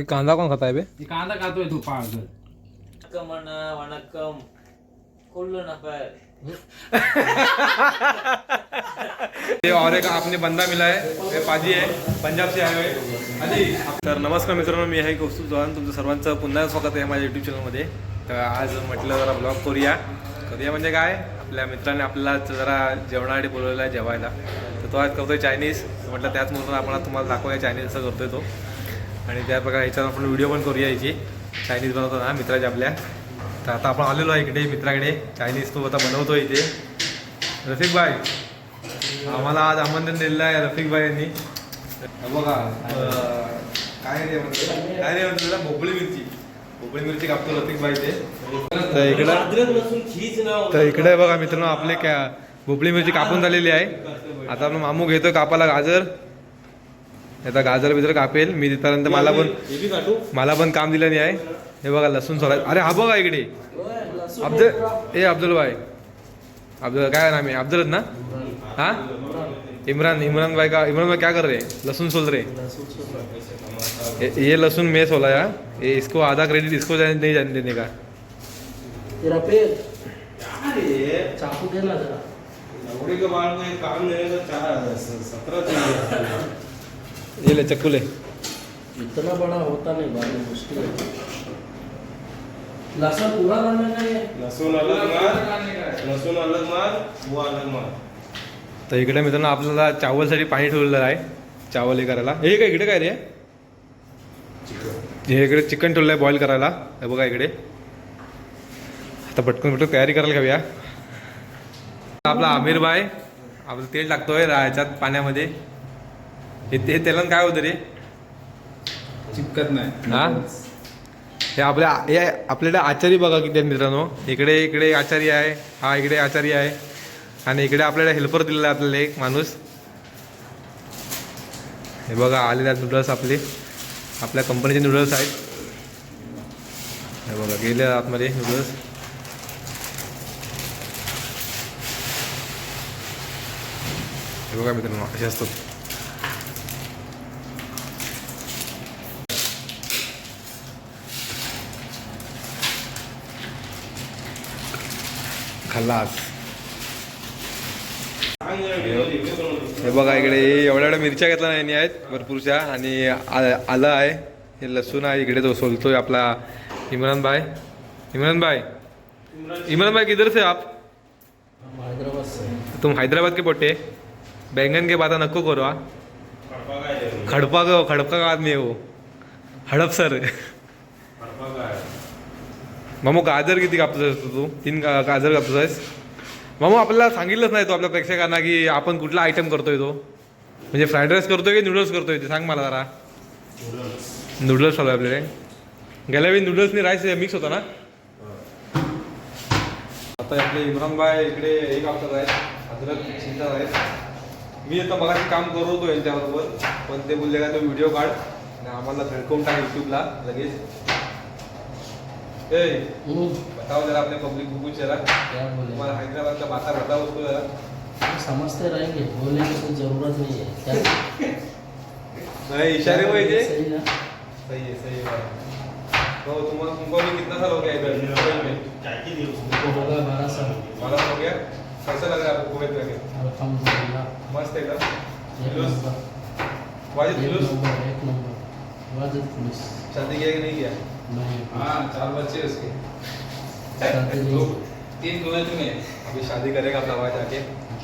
कांदा कोण खाता है बे? कांदा खातोय तू पागल. वणक्कम कुल्लू नफर. ये और एक आपने बंदा मिला है, ये पाजी आहे, पंजाब से आए हुए. तर नमस्कार मित्रांनो, मी आहे कौस्तुभ चव्हाण. तुमचं सर्वांचं पुन्हा स्वागत आहे माझ्या यूट्यूब चॅनलमध्ये. तर आज म्हटलं जरा ब्लॉग करूया म्हणजे काय, आपल्या मित्राने आपल्याला जरा जेवणासाठी बोलवलेलं आहे जेवायला. तर तो आज करतोय चायनीज. म्हटलं त्याच म्हणून आपण तुम्हाला दाखवूया चायनीज कसं करतोय तो. आणि त्या प्रकारे ह्याच्यावर आपण व्हिडिओ पण करूया याची, चायनीज बनवतो ना मित्राच्या आपल्या. तर आता आपण आलेलो आहे इकडे मित्राकडे. चायनीज तो आता बनवतो इथे. रफिक भाई आम्हाला आज आमंत्रण दिलेलं आहे रफिक भाई यांनी. बघा काय रे म्हणतो भोपळी मिरची कापतो रफिक भाई ते. तर इकडे बघा मित्रांनो आपले भोपळी मिरची कापून झालेली आहे. आता आपण मामू घेतोय कापाला गाजर. आता गाजर बिजर कापेल मी तिथपर्यंत. मला पण काम दिलं नाही आहे. हे बघा लसूण सोलाय. अरे हा बघा इकडे अब्दुल भाई. अब्दुल काय नाम है? अब्दुल ना? हाँ इमरान भाई क्या कर रहे हैं? लहसुन सोल रहे. ये लहसुन मैं सोलाया. ये इसको आधा क्रेडिट इसको नहीं जाने देने का. तेरा पेट चाकू दे ना जरा. नौकरी के बाद में काम देने का 17 ये ले चक्कू ले. इतना बड़ा होता नहीं बाद में मुश्किल है. लहसुन पूरा डालना है. लहसुन अलग मार वो अलग मार. तर इकडे मित्रांनो आपल्याला चावलसाठी पाणी ठेवलेलं आहे. चावल हे करायला. हे काय इकडे काय रे? हे इकडे चिकन ठेवलं आहे बॉईल करायला. हे बघा इकडे. आता पटकन तयारी करायला घ्या. आपला आमिर भाई आपलं तेल टाकतोय ह्याच्यात पाण्यामध्ये. हे तेलानं काय होतं रे? चिपकत नाही. हा हे आपल्याला आचारी बघा किती आहेत मित्रांनो. इकडे आचारी आहे. हा इकडे आचारी आहे. आणि इकडे आपल्याला हेल्पर दिलेला आहे आपल्याला एक माणूस. हे बघा आलेले आहेत नूडल्स आपले. आपल्या कंपनीचे नूडल्स आहेत. हे बघा गेले आतमध्ये नूडल्स. हे बघा मित्रांनो असे असतात. खल्लास. हे बघा इकडे एवढ्या मिरच्या घेतल्या नाही आहेत भरपूरशा. आणि आलं आहे. हे लसूण आहे इकडे. तो सोलतोय आपला इमरान भाई. इमरान भाई किधर से आप? हैदराबाद से. तुम हैदराबाद के पोटे. बैंगन के बाता नको करो. खडपा का आदमी है वो. हडप सर. मामू गाजर किती कापतोस तू? 3 गाजर कापतोस मामू. आपल्याला सांगितलंच नाही तो आपल्या प्रेक्षकांना की आपण कुठला आयटम करतोय तो. म्हणजे फ्राईड राईस करतोय की नूडल्स करतोय ते सांग मला जरा. नूडल्स चालू आहे आपल्याकडे. गेल्या वेळी नूडल्सनी राईस मिक्स होता ना. आता आपले इम्रान भाई इकडे हे कापतात आहेत. अद्रक चिंता आहेत. मी आता मगाशी काम करत होतो यांच्याबरोबर. पण ते बोलले का तो व्हिडिओ काढ आणि आम्हाला धडकवून टाक यूट्यूबला लगेच. बताओ जरा अपने पब्लिक को कुछ जरा. क्या बोले? तुम्हाला हैदराबाद का बाता बताओ उसको जरा. समझते रहेंगे. बोलने की कोई जरूरत नहीं है. क्या नहीं इशारे हुए थे. सही ना. सही है तो तुमको भी कितना साल हो गया इधर कुवैत में? उसको होगा 12 साल. 12 साल हो गया. कैसा लग रहा है आपको कुवैत में? अल्हम्दुलिल्लाह. मस्त एकदम. एक नंबर. वाजिद जुलूस. एक नंबर. वाजिद जुलूस. शादी किया कि नहीं किया? नहीं. 4 बच्चे उसके. शादी नहीं. 3 कुवैत में. अभी शादी करेगा अपना भाई जाके.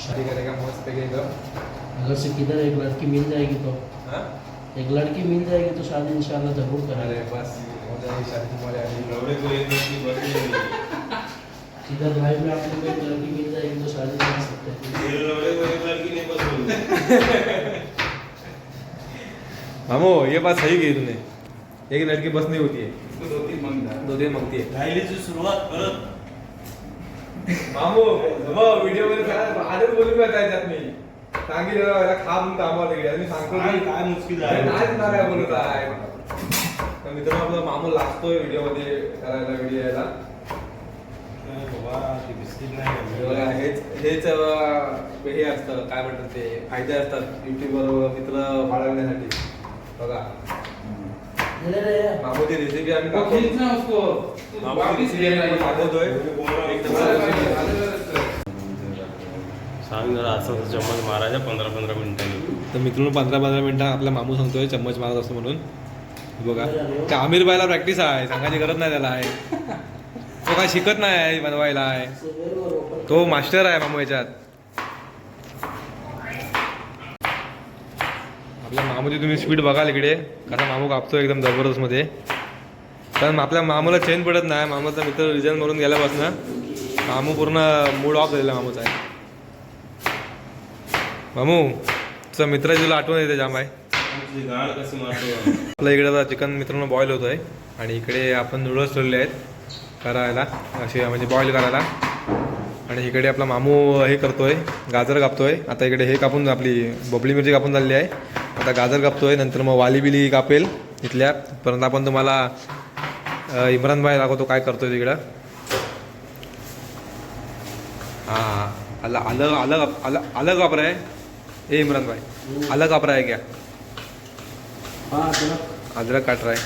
शादी करेगा मस्त एकदम. अगर से किधर एक लड़की मिल जाएगी तो हाँ एक लड़की मिल जाएगी तो शादी इंशाल्लाह जरूर अरे करेंगे. बस हो जाएगी शादी तुम्हारे आगे. लौड़े को एक लड़की बची नहीं. इधर भाई में आप लोग एक लड़की मिल जाएगी तो शादी कर सकते हैं. ये लौड़े को एक लड़की नहीं बची. मामू ये बात सही की तूने. एक लड़की बस नहीं होती है. 2-3 मांगता. 2-3 मागती है. राहिलीची सुरुवात परत. मामू व्हिडिओ मध्ये आधीच बोलून त्याच्यात मी सांगितलं याला खा म्हणून कामावर गेले. मी सांगतो काय मुश्किल आहे. काय बोलत आहे. तर मित्रांनो आपला मामू लागतोय व्हिडिओ मध्ये करायला व्हिडिओ यायला. हेच हे असतं काय म्हणतात ते फायदे असतात युट्यूबवर मित्र बाळगण्यासाठी. बघा मामूची रेसिपी आम्ही वो दाखवतो. खींचना उसको वापिस ले आपण दाखवतोय. सांग जरा असं चम्मच मारायचा 15-15 मिनिटांनी. तर मित्रांनो 15-15 मिनिटं आपला मामू सांगतोय चम्मच मारत असतो म्हणून. हे बघा त्या आमिर बायला प्रॅक्टिस आहे, सांगायची गरज नाही त्याला आहे. तो काय शिकत नाही आहे बनवायला आहे, तो मास्टर आहे मामू याच्यात. आपल्या मामूची तुम्ही स्पीड बघाल इकडे कसा मामू कापतो एकदम जबरदस्त मध्ये. कारण आपल्या मामूला चेन पडत नाही. मामाचा मित्र रिजन म्हणून गेल्यापासून मामू पूर्ण मूड ऑफ झालेला मामूचा आहे. मामू तुझा मित्राची तुला आठवण येते जाम आहे. तुझी गाड कशी मारतो. आपल्या इकडे आता चिकन मित्रांनो बॉईल होतो आहे आणि इकडे आपण नूडल्स ठेवले आहेत करायला, असे म्हणजे बॉईल करायला. आणि इकडे आपला मामू हे करतोय, गाजर कापतोय. आता इकडे हे कापून आपली बबली मिरची कापून झालेली आहे. आता गाजर कापतोय, नंतर मग वाली बिली कापेल इथल्या. परंतु आपण तुम्हाला इम्रान भाई दाखवतो काय करतोय तिकडं. हां आलं आलं आलं आलं आलं कापर आहे. ए इम्रान भाई आलं कापर आहे क्या? अद्रक काट रहा है.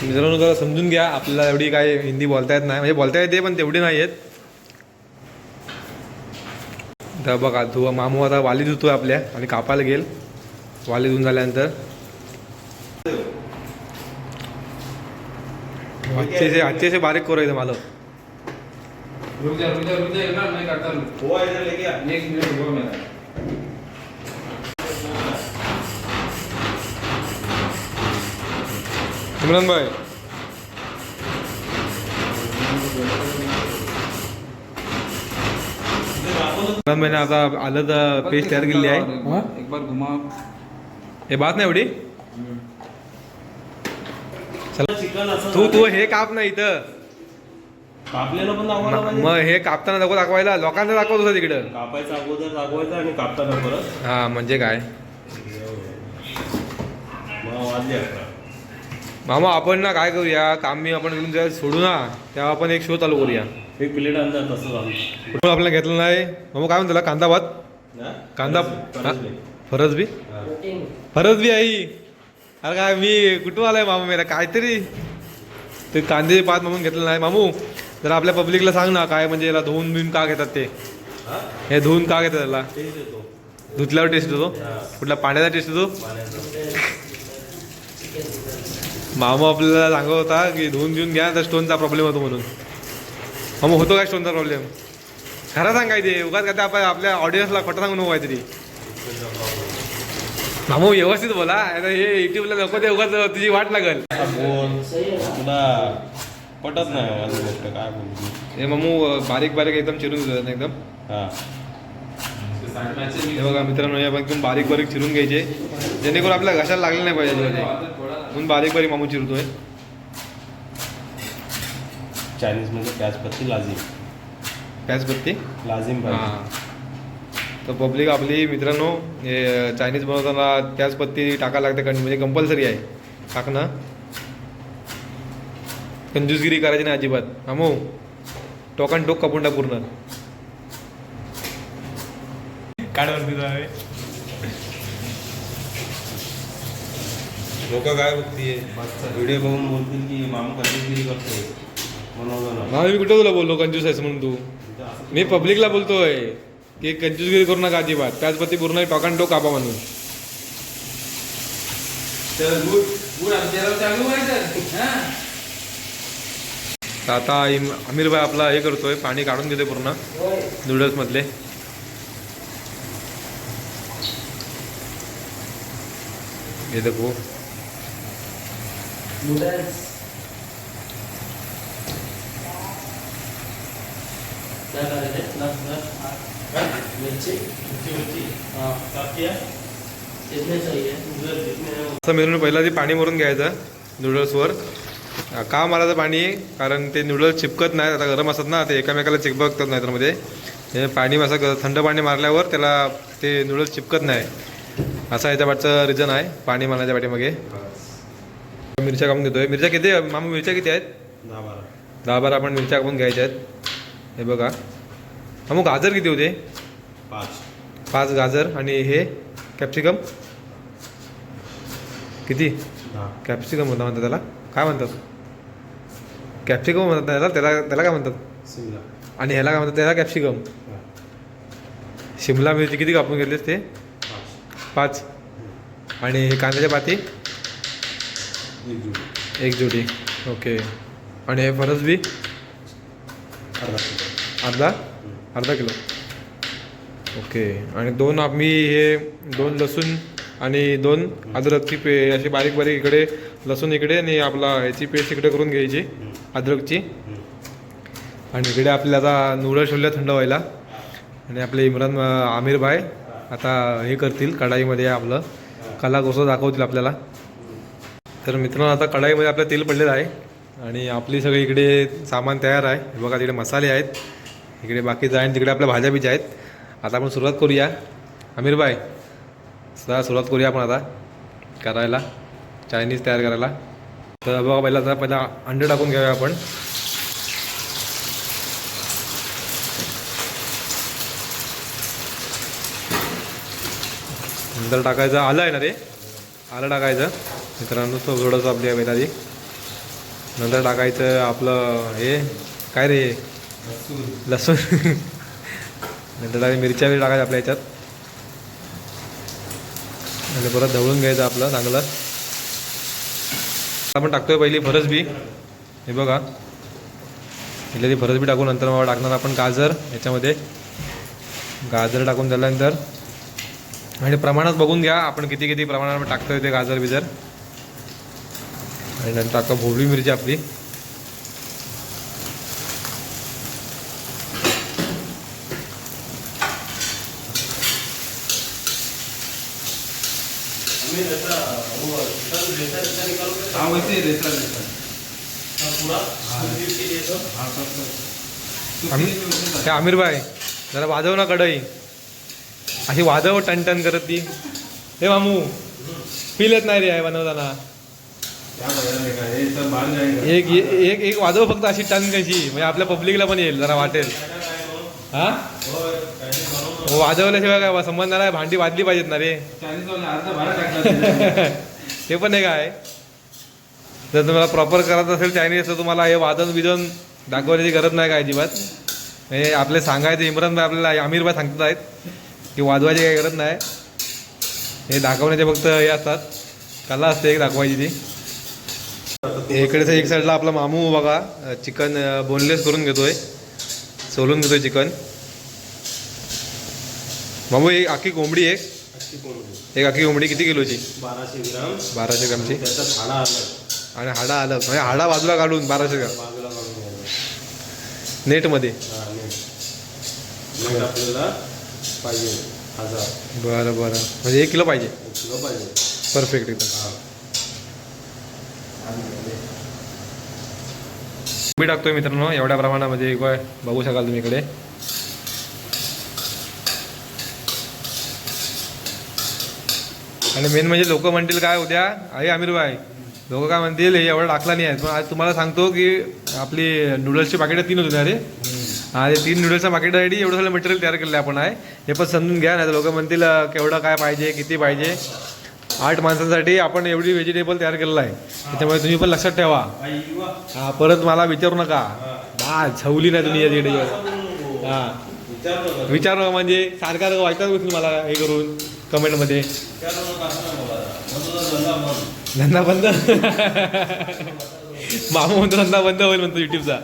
मित्रांनो जरा समजून घ्या, आपल्याला एवढी काय हिंदी बोलता येत नाही, म्हणजे बोलता येते पण तेवढी नाही येत. तर बघा मामू आता वाली धुतोय आपल्या आणि कापायला गेल. वाली धुवून झाल्यानंतर अच्छे से बारीक करायचं मला. रुक जा इमरान, मैं करता हूँ. हो इधर लेके आ. 1 मिनट हुआ मेरा. इम्रान भाई इम्रान भाईने आता आलं तर पेस्ट तयार केलेली आहे. एक बार घुमा. हे बात नाही एवढी. चिकन असं तू हे काप ना इथं. कापलेलं पण दाखवायला पाहिजे. मग हे कापताना नको दाखवायला, लोकांना दाखवत होतं तिकडं. कापायचं अगोदर दाखवायचं आणि कापताना परत. हा म्हणजे काय मग वाजले 11. मामा आपण ना काय करूया, काम मी आपण करून जेव्हा सोडू ना तेव्हा आपण एक शो चालू करूया. एक प्लेट आणतात तसं झालं. कुठून आपल्याला घेतलं नाही मामा. काय म्हणतो कांदा भात, कांदा फरज बी फरज बी आई. अरे काय मी कुठून आलाय मामू मेरा काहीतरी ते कांदे भात म्हणून घेतलं नाही. मामू जरा आपल्या पब्लिकला सांग ना काय म्हणजे याला धुवून बिवून का घेतात ते. हे धुवून का घेतात त्याला? टेस्ट येतो. धुतल्यावर टेस्ट येतो. कुठला पाण्याचा टेस्ट येतो. मामू आपल्याला सांगत होता की धुवून घेऊन घ्या तर स्टोनचा प्रॉब्लेम होतो म्हणून. मामू होतो काय स्टोनचा प्रॉब्लेम? खरं सांगायचे उगाच का आपण आपल्या ऑडियन्सला खोटं सांगू नको काहीतरी. मामू व्यवस्थित बोला, आता हे युट्यूबला नको ते उगाच तुझी वाट लागल. बोल तुला पटत नाही माझी गोष्ट काय बोलतो. हे मामू बारीक बारीक एकदम चिरून घेतात ना एकदम. हा हे बघा मित्रांनो हे आपण एकदम बारीक बारीक चिरून घ्यायचे जेणेकरून आपल्या घशाला लागले नाही पाहिजे म्हणून बारीक बारीक मामू चिरतोय. चायनीज मध्ये प्याज पत्ती लाजिम. प्याज पत्ती लाजिम पाहिजे. हां. तर पब्लिक आपली मित्रांनो हे चायनीज बनवताना प्याज पत्ती टाकायला लागते म्हणजे कंपल्सरी आहे टाकणं. कंजूसगिरी करायची नाही अजिबात. मामू टोकन टोक कापून टाक पूर्ण. लोक काय बघतीये व्हिडिओ बघून बोलतील की मामा कंजूसगिरी करतोय म्हणून. मी कुठं तुला बोललो कंजूस आहेस म्हणून तू. मी पब्लिकला बोलतोय की कंजूसगिरी करू नका अजिबात. प्याज पत्ती पूर्ण टोकन टोक कापा म्हणून. गुड आमच्याला चालू व्हायचं. तर आता आमिर भाई आपला हे करतोय, पाणी काढून घेतोय पूर्ण नूडल्स मधले. हे देखो नूडल्स क्या कर रहे थे? मिर्ची हाँ कितने चाहिए? असं मिळून पहिला ते पाणी भरून घ्यायचं नूडल्सवर. का मारायचं पाणी? कारण ते नूडल्स चिपकत नाही. आता गरम असतात ना ते एकामेकाला चिपकतात नाही तर मध्ये हे पाणी असं थंड पाणी मारल्यावर त्याला ते नूडल्स चिपकत नाही. असा याच्या पाठचं रिझन आहे पाणी मारण्याच्या पाठीमागे. मिरच्या कापून घेतोय. मिरच्या किती मामू? मिरच्या किती आहेत? 10-12 आपण मिरच्या कापून घ्यायच्या आहेत. हे बघा मामू गाजर किती होते? 5 गाजर आणि हे कॅप्सिकम किती कॅप्सिकम म्हणतात त्याला, काय म्हणतात? कॅप्सिकम म्हणतात त्याला, त्याला काय म्हणतात? शिमला. आणि ह्याला काय म्हणतात? त्याला कॅप्सिकम. शिमला मिरची किती कापून घेतलीस ते? 5. आणि हे कांद्याच्या पाती 1 जोडी. ओके. आणि हे फरस बी अर्धा किलो. ओके. आणि 2 आम्ही हे 2 लसूण आणि 2 अद्रकची अशी बारीक बारीक इकडे लसूण इकडे आणि आपला ह्याची पेस्ट इकडे करून घ्यायची अद्रकची. आणि इकडे आपल्याला आता नूडल्स ठेवल्या थंड व्हायला. आणि आपले आमिर भाई आता हे करतील कढाईमध्ये, आपलं कला कसं दाखवतील आपल्याला. तर मित्रांनो आता कढाईमध्ये आपलं तेल पडलेलं आहे आणि आपली सगळी इकडे सामान तयार आहे. बघा तिकडे मसाले आहेत, इकडे बाकीचं आहे, तिकडे आपल्या भाज्या बिज्या आहेत. आता आपण सुरुवात करूया आमिर भाई, सुरुवात करूया आपण आता करायला चायनीज तयार करायला. तर बघा पहिला अंडे टाकून घेऊया आपण. नंतर टाकायचं आलं आहे ना रे, आलं टाकायचं मित्रांनो थोडंसं आपल्या पहिला आधी. नंतर टाकायचं आपलं हे काय रे, लसूण. नंतर मिरच्या बी टाकायच्या आपल्या ह्याच्यात. आणि परत ढवळून घ्यायचं आपलं चांगलं. आपण टाकतोय पहिली फरस बी, हे बघा इथले ती फरस बी टाकून नंतर मग टाकणार आपण गाजर. याच्यामध्ये गाजर टाकून झाल्यानंतर आणि प्रमाणात बघून घ्या आपण किती किती प्रमाणात टाकतोय ते गाजर बिजर. आणि नंतर टाका भोवळी मिरची आपली. आमिर भाई जरा वाजव ना कढई, अशी वाजव टन करत ती. हे मामू फील येत नाही रे आहे बनवताना. एक वाजव फक्त अशी टन कशी, म्हणजे आपल्या पब्लिकला पण येईल जरा वाटेल. हा वाजवल्याशिवाय काय संबंध नाही, भांडी वाजली पाहिजेत ना रे. ते पण आहे काय, जर तुम्हाला प्रॉपर करत असेल चायनीज तर तुम्हाला हे वादन बिदन दाखवण्याची गरज नाही काय अजिबात. म्हणजे आपले सांगायचे इम्रान भाई आपल्याला आमिर भाई सांगत आहेत की वाजवायची काही गरज नाही, हे दाखवण्याचे फक्त हे असतात, कला असते एक दाखवायची ती. इकडे एक साईडला आपला मामू बघा चिकन बोनलेस करून घेतोय, सोलून घेतोय चिकन. मामू एक आखी कोंबडी, एक आखी कोंबडी किती किलोची? 1200 ग्रामची. आणि हाडा आलं म्हणजे हाडा बाजूला काढून 1200 ग्राम नेटमध्ये. बरं म्हणजे 1 किलो पाहिजे. परफेक्ट एकदम. मी टाकतोय मित्रांनो एवढ्या प्रमाणामध्ये, बघू शकाल तुम्ही इकडे. आणि मेन म्हणजे लोक म्हणतील काय उद्या आहे आमिर भाई, लोक काय म्हणतील हे एवढं टाकला नाही आहे. पण आज तुम्हाला सांगतो की आपली नूडल्सची पाकिटं 3 होती ना रे. हा ते 3 नूडल्सच्या पाकिटासाठी एवढं सगळं मटेरियल तयार केलं आपण आहे. हे पण समजून घ्या, नाही तर लोक म्हणतील केवढं काय पाहिजे किती पाहिजे. 8 माणसांसाठी आपण एवढी व्हेजिटेबल तयार केलेलं आहे, त्याच्यामुळे तुम्ही पण लक्षात ठेवा. हा परत मला विचारू नका बा छवली नाही तुम्ही या व्हिडिओवर. हां विचारू म्हणजे सारखं वाईटच गोष्टी मला हे करून कमेंटमध्ये. धंदा बंद मामू म्हणतो, धंदा बंद होईल म्हणतो युट्यूबचा.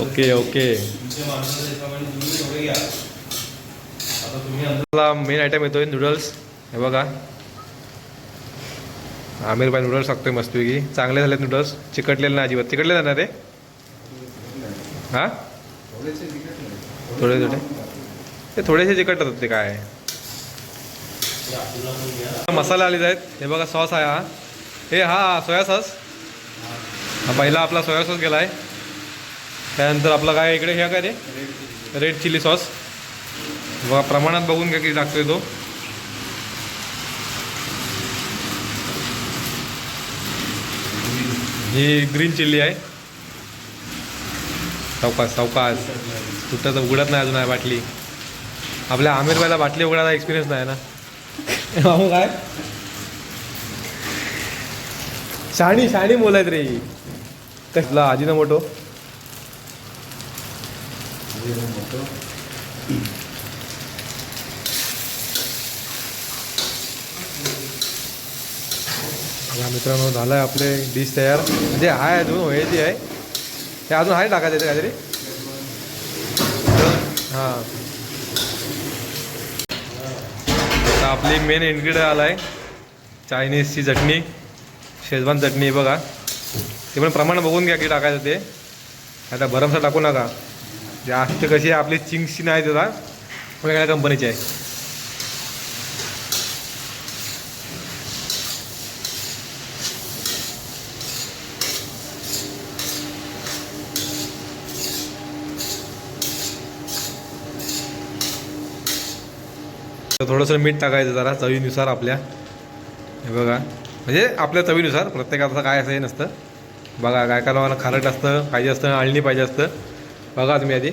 ओके मेन आयटम येतोय नूडल्स. हे बघा आमिर भाई नूडल्स टाकतोय मस्तपैकी. चांगले झालेत नूडल्स, चिकटलेले नाही अजिबात. चिकटले जाणार रे? हां थोडे ते थोडेसे चिकटतात ते काय. मसाले आलेले आहेत. हे बघा सॉस आहे हा, हे हा सोया सॉस. हा पहिला आपला सोया सॉस गेला आहे. त्यानंतर आपला काय इकडे हे काय रे, रेड चिली सॉस. बघा प्रमाणात बघून घ्या किती टाकतोय तो. ही ग्रीन चिल्ली आहे. सावकाश तुटत उघडत नाही अजून आहे बाटली. आपल्या आमिर भाईला बाटली उघडायचा एक्सपिरियन्स नाही ना. मामू काय शाणी शाणी बोलायत रे ही. कसला आजी ना मोठो मित्रांनो झालंय आपले डिश तयार म्हणजे आहे अजून व्हायची आहे ते अजून आहे टाकायचं ते काहीतरी हां आता आपली मेन इन्ग्रेडियंट आला आहे चायनीजची चटणी शेजवान चटणी बघा ते पण प्रमाण बघून घ्या की टाकायचं ते आता भरमसाठ टाकू नका जास्त कशी आहे आपली चिंग्सची नाही त्याला वेगळ्या कंपनीची आहे थोडंसं मीठ टाकायचं जरा चवीनुसार आपल्या हे बघा म्हणजे आपल्या चवीनुसार प्रत्येकाचं काय असं हे नसतं बघा काय काय लोकांना खारट असतं पाहिजे असतं आळणी पाहिजे असतं बघा तुम्ही आधी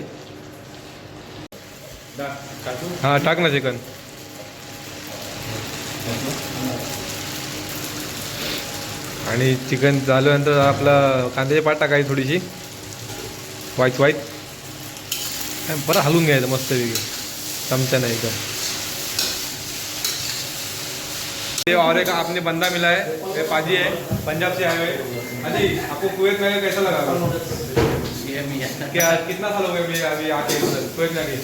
हां टाक ना चिकन आणि चिकन झाल्यानंतर आपलं कांद्याची पात टाकायची थोडीशी व्हाईट बरं हलवून घ्यायचं मस्त वेगळी चमच्यानं एकदम ये और एक आपने बंदा मिला है ये पाजी है पंजाब से आए हुए अजी आपको कुवैत में कैसा लगा क्या कितना साल हो गए अभी अभी आके कुवैत में आके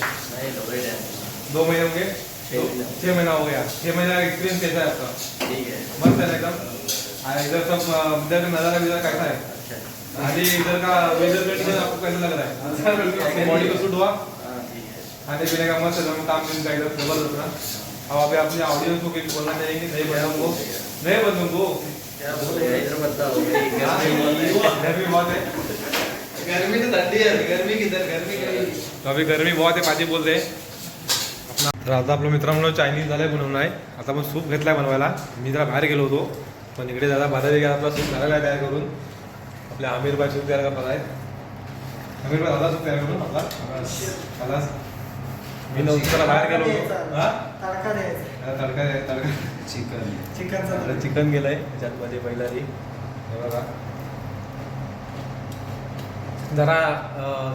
2 महीने हो गए 6 महीना हो गया 6 महीने का एक्सपीरियंस कैसा है आपका ठीक है मस्त है एकदम इधर सब इधर का नज़ारा विज़ारा कैसा है अभी इधर का वेदर कंडीशन आपको कैसा लग रहा है आपकी बॉडी को सूट हुआ खाने पीने का मस्त एकदम काम दिन का एकदम जबरदस्त ना अब अभी अपने ऑडियंस को कुछ बोलना चाहिए कि नहीं बंदों को क्या बोले इधर बताओ गर्मी बहुत है गर्मी तो ठंडी है गर्मी किधर गर्मी कहीं तो अभी गर्मी बहुत है पाजी बोलते हैं तर आता आपलं मित्रांनो चायनीज झालं बनवून आहे आता आपण सूप घेतला आहे बनवायला मी जरा बाहेर गेलो होतो पण इकडे दादा बाजारी गेला आपला सूप झालेला आहे तयार करून आपल्या आमिरबाई सूप तयार करत आहे आमिरबाई दादा सूप तयार करून आपला दादा मी नव्हतं बाहेर गेलो होतो हां तडका चिकन गेलंय त्याच्यामध्ये पहिला हे बघा जरा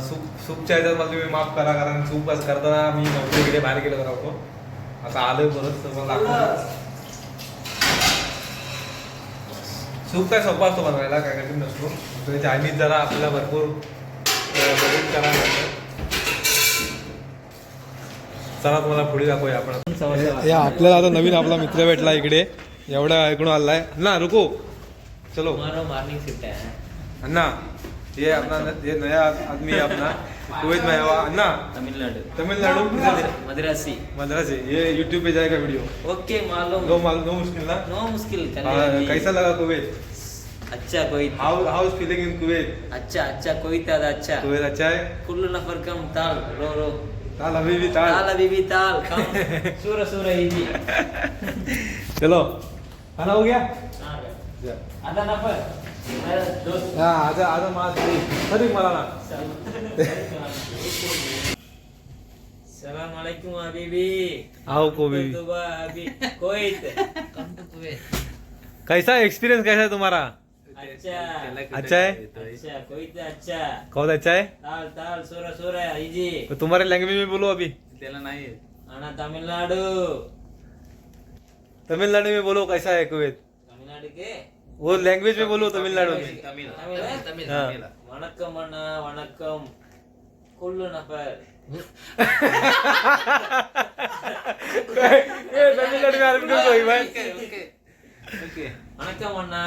सूपच्या ह्याच्यात मला तुम्ही माफ करा कारण सूप असं करताना मी नव्हतं इकडे बाहेर गेलो जरा होतो आता आलोय परत मला दाखवतो सूप काय सोपा असतो बनवायला काय कठीण नसतो चायनीज जरा आपल्याला भरपूर मदत करायला लागतं चला तुम्हाला पुढे दाखवूया आपण या आपल्याला आता नवीन आपला मित्र भेटला इकडे एवढा ऐकून आलाय ना रुको चलो मॉर्निंग शिफ्ट है अन्ना ये अपना ये नया आदमी है अपना कुवैत में हुआ अन्ना तमिलनाडु मद्रासी मद्रासी ये यूट्यूब पे जाएगा वीडियो ओके मालूम नो मुश्किल ना नो मुश्किल कैसा लगा कुवैत अच्छा कोई हाउ इज फीलिंग इन कुवैत अच्छा कोई था अच्छा कुवैत अच्छा है कुल्लू नफर कम ताल रो ताल अभी भी ताल कम सूर इजी चलो खाना हो गया आधा नफर मेरा दोस्त आजा मास सरी मला ना सलाम अलैकुम हबीबी आओ कोबी अभी कोईत कम टू कुवैत कैसा एक्सपीरियंस कैसा है तुम्हारा अच्छा है अच्छा कोईत अच्छा कौन अच्छा है ताल सूर इजी तो तुम्हारे लैंग्वेज में बोलो अभी तेला नहीं आना तमिलनाडु तमिलनाडु में बोलो कैसा है कुवैत तमिलनाडु के वो लैंग्वेज में बोलो तमिलनाडु में तमिल हाँ। वणक्कम अन्ना वणक्कम कुल्लू नफर तमिलनाडु में आदमी को कोई भाई வணக்கம் அண்ணா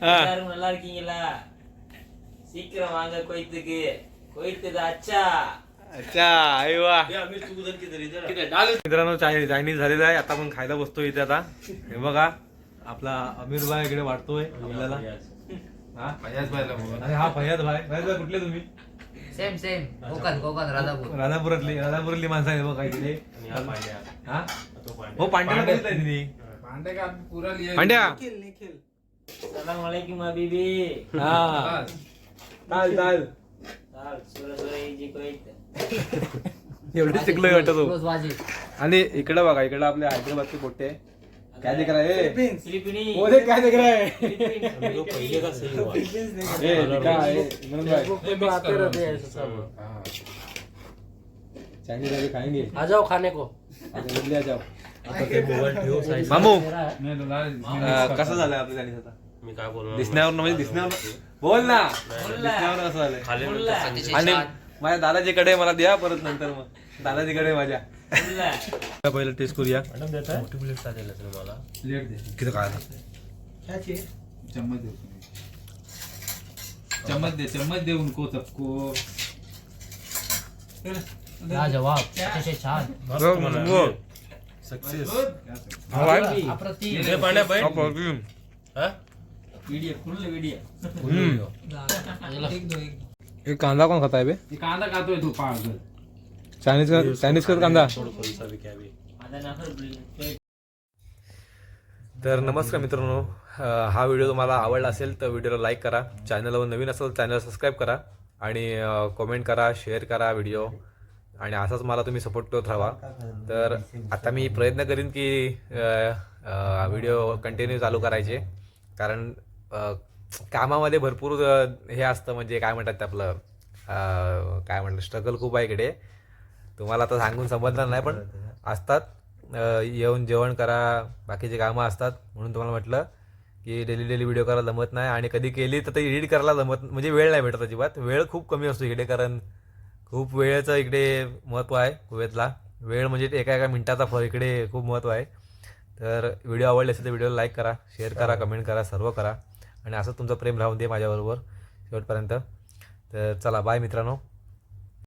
ஆ. எல்லாரும் நல்லா இருக்கீங்களா சீக்கிரம் வாங்க कोईतக்கு कोईत अच्छा अच्छा अरे वा मित्रांनो चायनीज झालेला आहे आता आपण खायला बसतोय इथे आता हे बघा आपला अमीर भाई इकडे वाटतोय आपल्याला हा अरे हा फयाज भाई कुठले तुम्ही सेम कोकण राधापुरातली माणसं आहे बघा इकडे हा हो पांड्याला बघितलंय तिने पांड्या सलाम अलैकुम हबीबी हा चाल ताल सूर इजी कोईत एवढं शिकलोय वाटत तो रोज वाजे आणि इकडे बघा इकडे आपले हैदराबादचे पोट्टे क्या दिख रहा है फिलिपिनी बोले क्या दिख रहा है पहिले का सही हुआ ए क्या है इमरान भाई तो आते रहते हैं ऐसा सब। चाइनीज अभी खाएंगे आ जाओ खाने को। आता जल्दी आ जाओ आता ते मोबाईल ठेव साईज मामू मेरा है। नाही तो लाल- कसं झालं आपलं चायनीज आता मी काय बोलणार दिसण्यावर म्हणजे दिसण्यावर बोल ना दिसण्यावर कसं झालंय खाली बोलला. अतिशय आणि छान. माझ्या दादाजीकडे मला द्या परत नंतर मग दादाजीकडे माझ्या बोलला. पहिलं टेस्ट करूया मोठी प्लेट चालेल मला प्लेट दे किती काय चम्मच दे चम्मच दे उनको सबको लाजवाब अतिशय छान सक्सेस अप्रतिम पाण्या पाहिजे व्हिडिओ फुल व्हिडिओ एक कांदा कोण खाता आहे बे ते कांदा खातोय तू पागल चायनीज कर कांदा माझा नाफर तर नमस्कार मित्रांनो हा व्हिडिओ तुम्हाला आवडला असेल तर व्हिडिओला लाईक करा चॅनलवर नवीन असेल तर चॅनल सबस्क्राईब करा आणि कमेंट करा शेअर करा व्हिडिओ आणि असाच मला तुम्ही सपोर्ट करत राहा तर आता मी प्रयत्न करीन की व्हिडिओ कंटिन्यू चालू करायचे कारण कामामध्ये भरपूर हे असतं म्हणजे काय म्हणतात ते आपलं काय म्हणतात स्ट्रगल खूप आहे इकडे तुम्हाला आता सांगून समजणार नाही पण असतात येऊन जेवण करा बाकीचे कामं असतात म्हणून तुम्हाला म्हटलं की डेली व्हिडिओ करायला जमत नाही आणि कधी केली तर ते एडिट करायला जमत म्हणजे वेळ नाही भेटत अजिबात वेळ खूप कमी असतो इकडे कारण खूप वेळेचं इकडे महत्त्व आहे कुवेतला वेळ म्हणजे एका मिनिटाचा फरक इकडे खूप महत्त्व आहे तर व्हिडिओ आवडले असेल तर व्हिडिओला लाईक करा शेअर करा कमेंट करा सर्व करा आणि असं तुमचं प्रेम राहून दे माझ्याबरोबर शेवटपर्यंत तर चला बाय मित्रांनो